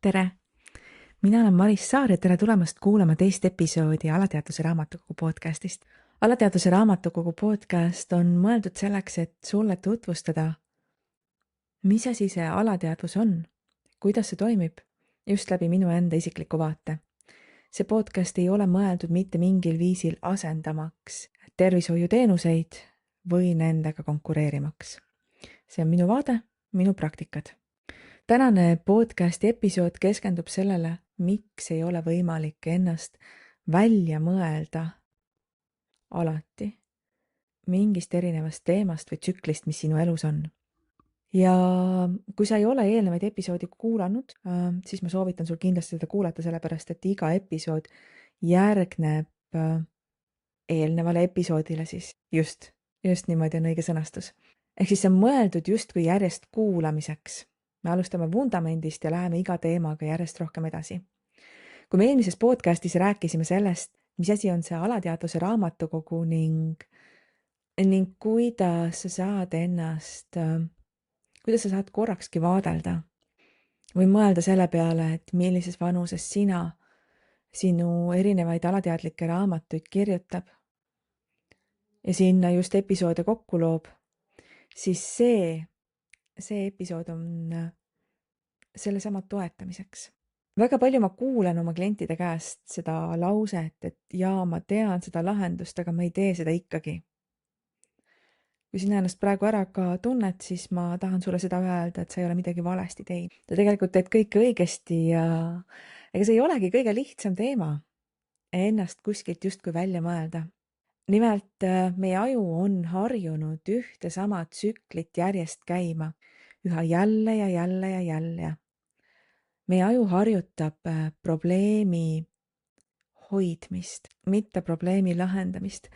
Tere! Mina olen Maris Saar ja tere tulemast kuulama teist episoodi Alateadvuse Raamatukogu podcastist. Alateadvuse Raamatukogu podcast on mõeldud selleks, et sulle tutvustada, mis asi see alateadvus on, kuidas see toimib, just läbi minu enda isikliku vaate. See podcast ei ole mõeldud mitte mingil viisil asendamaks tervishoiuteenuseid või nendega konkureerimaks. See on minu vaade, minu praktikad. Tänane podcasti episood keskendub sellele, miks ei ole võimalik ennast välja mõelda alati mingist erinevast teemast või tsüklist, mis sinu elus on. Ja kui sa ei ole eelnevaid episoodi kuulanud, siis ma soovitan sul kindlasti seda kuulata, sellepärast et iga episood järgneb eelnevale episoodile siis. Just niimoodi on õige sõnastus. Ehk siis see on mõeldud justkui järjest kuulamiseks. Me alustame vundamendist ja läheme iga teemaga järjest rohkem edasi. Kui me eelmises podcastis rääkisime sellest, mis asi on see alateadvuse raamatukogu ning kuidas sa saad kuidas sa saad korrakski vaadelda või mõelda selle peale, et millises vanuses sinu erinevaid alateadlikke raamatuid kirjutab ja sinna just episoode kokku loob, siis see episood on sellesama toetamiseks. Väga palju ma kuulen oma klientide käest seda lauset, et jaa, ma tean seda lahendust, aga ma ei tee seda ikkagi. Kui sina ennast praegu ära ka tunned, siis ma tahan sulle seda öelda, et sa ei ole midagi valesti teinud. Sa tegelikult teed kõike õigesti ja ega see ei olegi kõige lihtsam teema ennast kuskilt justkui välja mõelda. Nimelt meie aju on harjunud ühte sama tsüklit järjest käima, üha jälle ja jälle ja jälle. Meie aju harjutab probleemi hoidmist, mitte probleemi lahendamist.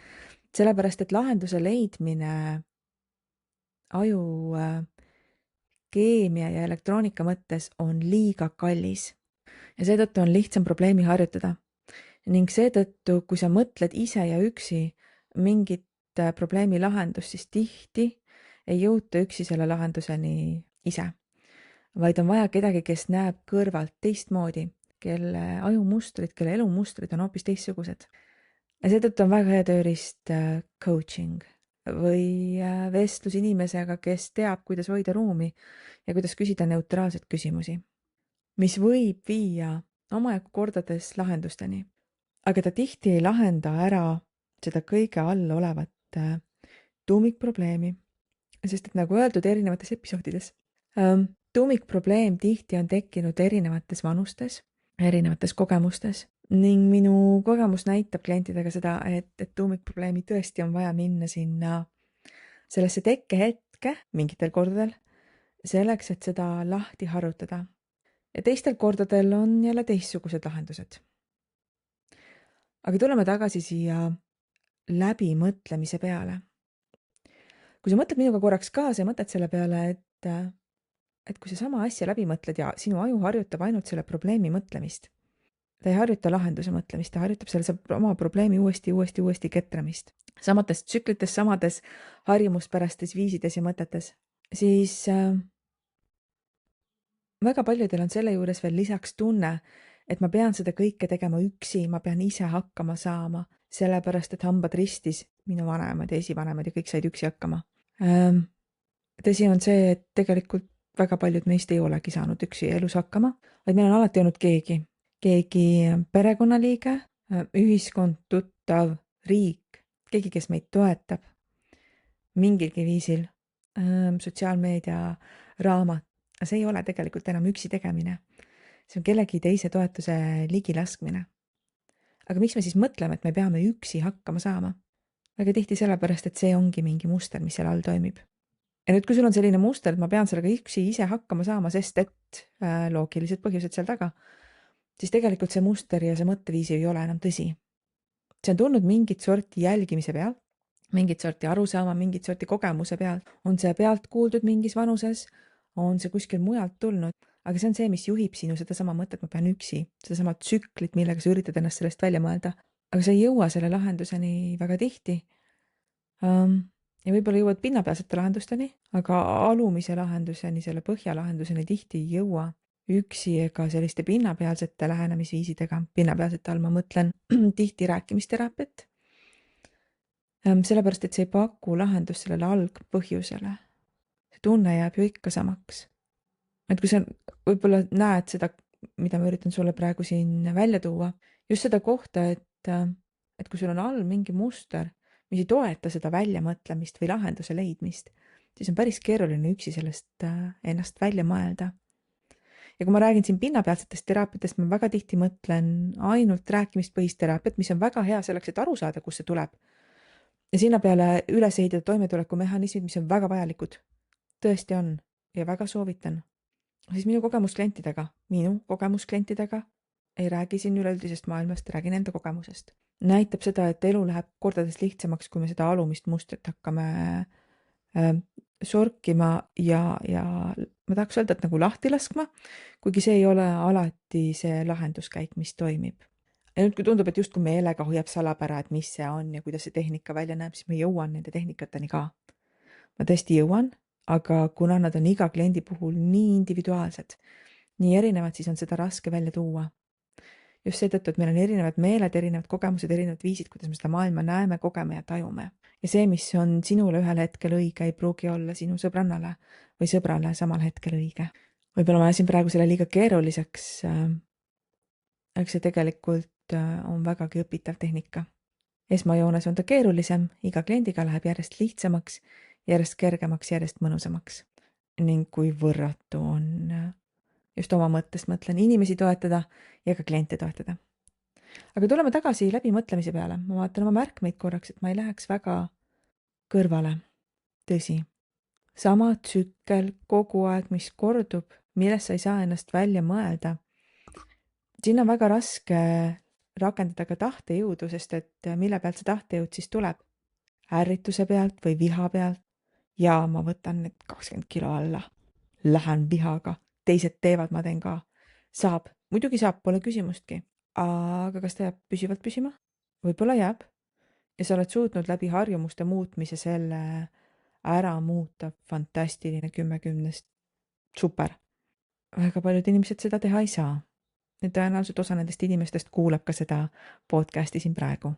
Sellepärast, et lahenduse leidmine aju keemia ja elektroonika mõttes on liiga kallis. Ja seetõttu on lihtsam probleemi harjutada. Ning seetõttu, kui sa mõtled ise ja üksi mingit probleemi lahendust, siis tihti ei jõuta üksi selle lahenduseni ise. Vaid on vaja kedagi, kes näeb kõrvalt teistmoodi, kelle ajumustrid, kelle elumustrid on hoopis teistsugused. Ja seetõttu on väga hea tööriist coaching või vestlus inimesega, kes teab, kuidas hoida ruumi ja kuidas küsida neutraalseid küsimusi, mis võib viia omajagu kordades lahendusteni. Aga ta tihti ei lahenda ära seda kõige all olevat tuumikprobleemi, sest et nagu öeldud erinevates episoodides, tuumikprobleem tihti on tekkinud erinevates vanustes, erinevates kogemustes ning minu kogemus näitab klientidega seda, et tuumikprobleemi tõesti on vaja minna sinna sellesse tekkehetke mingitel kordadel selleks, et seda lahti harutada. Ja teistel kordadel on jälle teistsugused lahendused. Aga tuleme tagasi siia läbimõtlemise peale. Kui sa mõtled minuga korraks kaasa ja mõtled selle peale, et kui sa sama asja läbi mõtled ja sinu aju harjutab ainult selle probleemi mõtlemist, ta ei harjuta lahenduse mõtlemist, ta harjutab selle oma probleemi uuesti ketramist. Samates tsüklites, samades harjumuspärastes viisides ja mõtetes, siis väga paljudel on selle juures veel lisaks tunne, et ma pean seda kõike tegema üksi, ma pean ise hakkama saama, sellepärast et hambad ristis, minu vanemad ja esivanemad ja kõik said üksi hakkama. Tõsi on see, et tegelikult väga paljud meist ei olegi saanud üksi elus hakkama, vaid meil on alati olnud keegi perekonnaliige, ühiskond, tuttav, riik, keegi, kes meid toetab mingilgi viisil, sotsiaalmeedia, raamat. See ei ole tegelikult enam üksi tegemine. See on kellegi teise toetuse ligilaskmine. Aga miks me siis mõtleme, et me peame üksi hakkama saama? Väga tihti sellepärast, et see ongi mingi muster, mis seal all toimib. Ja nüüd, kui sul on selline muster, et ma pean sellega üksi ise hakkama saama, sest et loogilised põhjused seal taga, siis tegelikult see muster ja see mõtteviis ei ole enam tõsi. See on tulnud mingit sorti jälgimise peal, mingit sorti arusaama, mingit sorti kogemuse peal. On see pealt kuuldud mingis vanuses, on see kuskil mujalt tulnud, aga see on see, mis juhib sinu seda sama mõtet, ma pean üksi, seda sama tsüklit, millega sa üritad ennast sellest välja mõelda. Aga sa ei jõua selle lahenduseni väga tihti. Ja võib-olla jõuad pinnapealsete lahendusteni, aga alumise lahenduseni, selle põhjalahenduseni tihti ei jõua. üksi ega selliste pinnapealsete lähenemisviisidega. Pinnapealsete all ma mõtlen tihti rääkimisteraapiat. Sellepärast, et see ei paku lahendust sellele algpõhjusele. See tunne jääb ju ikka samaks. Et kui sa võib-olla näed seda, mida ma üritan sulle praegu siin välja tuua, just seda kohta, et kui sul on all mingi muster, mis ei toeta seda väljamõtlemist või lahenduse leidmist, siis on päris keeruline üksi sellest ennast välja mõelda. Ja kui ma räägin siin pinnapealsetest teraapiatest, ma väga tihti mõtlen ainult rääkimispõhist teraapiat, mis on väga hea selleks, et aru saada, kust see tuleb. Ja sinna peale üles ehitada toimetulekumehhanismid, mis on väga vajalikud. Tõesti on ja väga soovitan. Siis minu kogemus klientidega ei räägi siin üleüldisest maailmast, räägin enda kogemusest. Näitab seda, et elu läheb kordades lihtsamaks, kui me seda alumist mustrit hakkame sorkima ja ma tahaks öelda, et nagu lahti laskma, kuigi see ei ole alati see lahenduskäik, mis toimib. Ja nüüd, kui tundub, et just kui meelega hoiab salapära, et mis see on ja kuidas see tehnika välja näeb, siis ma jõuan nende tehnikateni ka. Ma tõesti jõuan, aga kuna nad on iga kliendi puhul nii individuaalsed, nii erinevad, siis on seda raske välja tuua. Just seetõttu, et meil on erinevad meeled, erinevad kogemused, erinevad viisid, kuidas me seda maailma näeme, kogeme ja tajume. Ja see, mis on sinule ühel hetkel õige, ei pruugi olla sinu sõbrannale või sõbrale samal hetkel õige. Võib-olla ma ajasin praegu selle liiga keeruliseks, aga see tegelikult on vägagi õpitav tehnika. Esmajoones on ta keerulisem, iga kliendiga läheb järjest lihtsamaks, järjest kergemaks, järjest mõnusamaks. Ning kui võrratu on just oma mõttest mõtlen inimesi toetada ja ka kliente toetada. Aga tuleme tagasi läbimõtlemise peale. Ma vaatan oma märkmeid korraks, et ma ei läheks väga kõrvale. Tõsi. Sama tsükkel kogu aeg, mis kordub, millest sa ei saa ennast välja mõelda. Siin on väga raske rakendada ka tahtejõudu, sest et mille pealt see tahtejõud siis tuleb? Ärrituse pealt või viha pealt? Ja ma võtan need 20 kilo alla. Lähen vihaga. Teised teevad, ma teen ka. Saab. Muidugi saab, pole küsimustki. Aga kas ta jääb püsivalt püsima? Võib-olla jääb. Ja sa oled suutnud läbi harjumuste muutmise selle ära muuta fantastiline 10-10. Super. Väga paljud inimesed seda teha ei saa. Ja tõenäoliselt osa nendest inimestest kuulab ka seda podcasti siin praegu.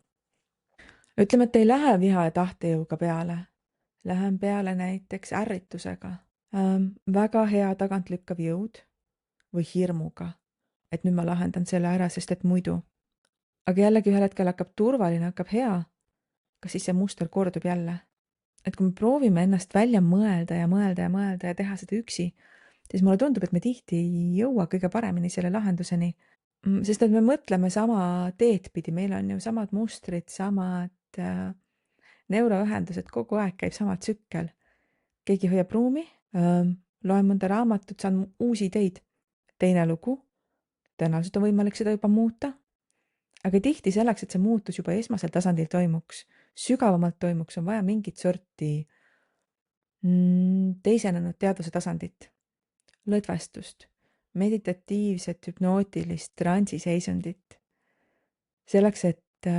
Ütleme, et ei lähe viha ja tahtejõuga peale. Lähen peale näiteks ärritusega. Väga hea tagantlükkav jõud või hirmuga, et nüüd ma lahendan selle ära, sest et muidu. Aga jällegi ühel hetkel hakkab turvaline, hakkab hea, kas siis see muster kordub jälle. Et kui me proovime ennast välja mõelda ja teha seda üksi, siis mulle tundub, et me tihti ei jõua kõige paremini selle lahenduseni, sest et me mõtleme sama teed pidi, meil on ju samad mustrid, samad neuroühendused, kogu aeg käib sama tsükkel. Keegi hoiab ruumi, loen mõnda raamatut, saan uusi ideid. Teine lugu, tõenäoliselt on võimalik seda juba muuta, aga tihti selleks, et see muutus juba esmasel tasandil toimuks, sügavamalt toimuks, on vaja mingit sorti teisenenud teadvuse tasandit, lõdvestust, meditatiivset, hüpnootilist transiseisundit. Selleks, et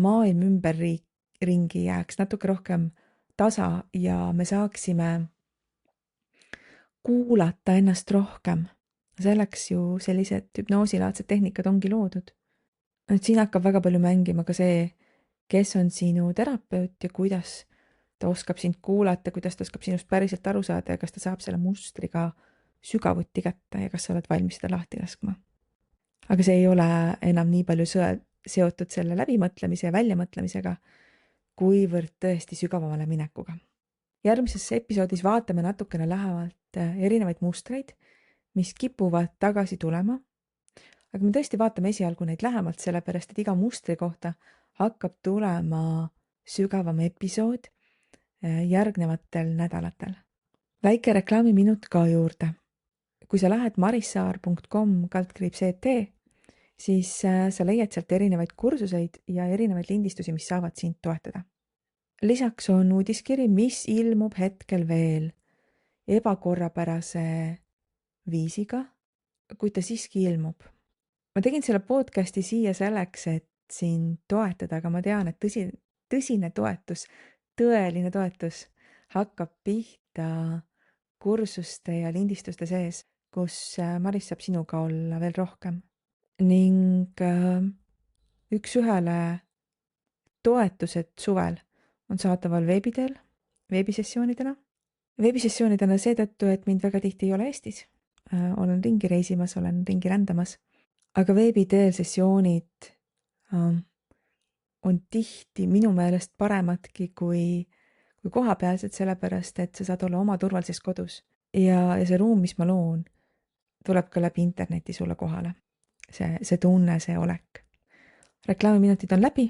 maailm ümberringi jääks natuke rohkem tasa ja me saaksime kuulata ennast rohkem. Selleks ju sellised hüpnoosilaadsed tehnikad ongi loodud. Siin hakkab väga palju mängima ka see, kes on sinu terapeut ja kuidas ta oskab sind kuulata, kuidas ta oskab sinust päriselt aru saada ja kas ta saab selle mustriga sügavuti kätte ja kas sa oled valmis seda lahti laskma. Aga see ei ole enam nii palju seotud selle läbimõtlemise ja väljamõtlemisega, kuivõrd tõesti sügavamale minekuga. Järgmises episoodis vaatame natukene lähemalt erinevaid mustreid, mis kipuvad tagasi tulema. Aga me tõesti vaatame esialgu neid lähemalt, sellepärast et iga mustri kohta hakkab tulema sügavam episood järgnevatel nädalatel. Väike reklaamiminut ka juurde. Kui sa lähed marissaar.com/et, siis sa leiad sealt erinevaid kursuseid ja erinevaid lindistusi, mis saavad sind toetada. Lisaks on uudiskiri, mis ilmub hetkel veel ebakorrapärase viisiga, kuid ta siiski ilmub. Ma tegin selle podcasti siia selleks, et sind toetada, aga ma tean, et tõsine toetus, tõeline toetus hakkab pihta kursuste ja lindistuste sees. kus Maris saab sinuga olla veel rohkem. Ning üks-ühele toetused suvel on saadaval veebi teel, veebisessioonidena. Veebisessioonidena seetõttu, et mind väga tihti ei ole Eestis. Olen ringi reisimas, olen ringi rändamas, aga veebi teel sessioonid on tihti minu meelest paremadki kui kohapealsed, sellepärast et sa saad olla oma turvalises kodus. Ja see ruum, mis ma loon, tuleb ka läbi interneti sulle kohale. See tunne, see olek. Reklaamiminutid on läbi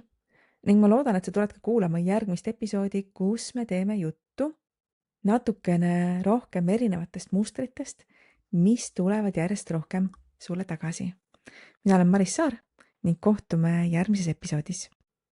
ning ma loodan, et sa tuled ka kuulama järgmist episoodi, kus me teeme juttu natukene rohkem erinevatest mustritest, mis tulevad järjest rohkem sulle tagasi. Mina olen Maris Saar ning kohtume järgmises episoodis.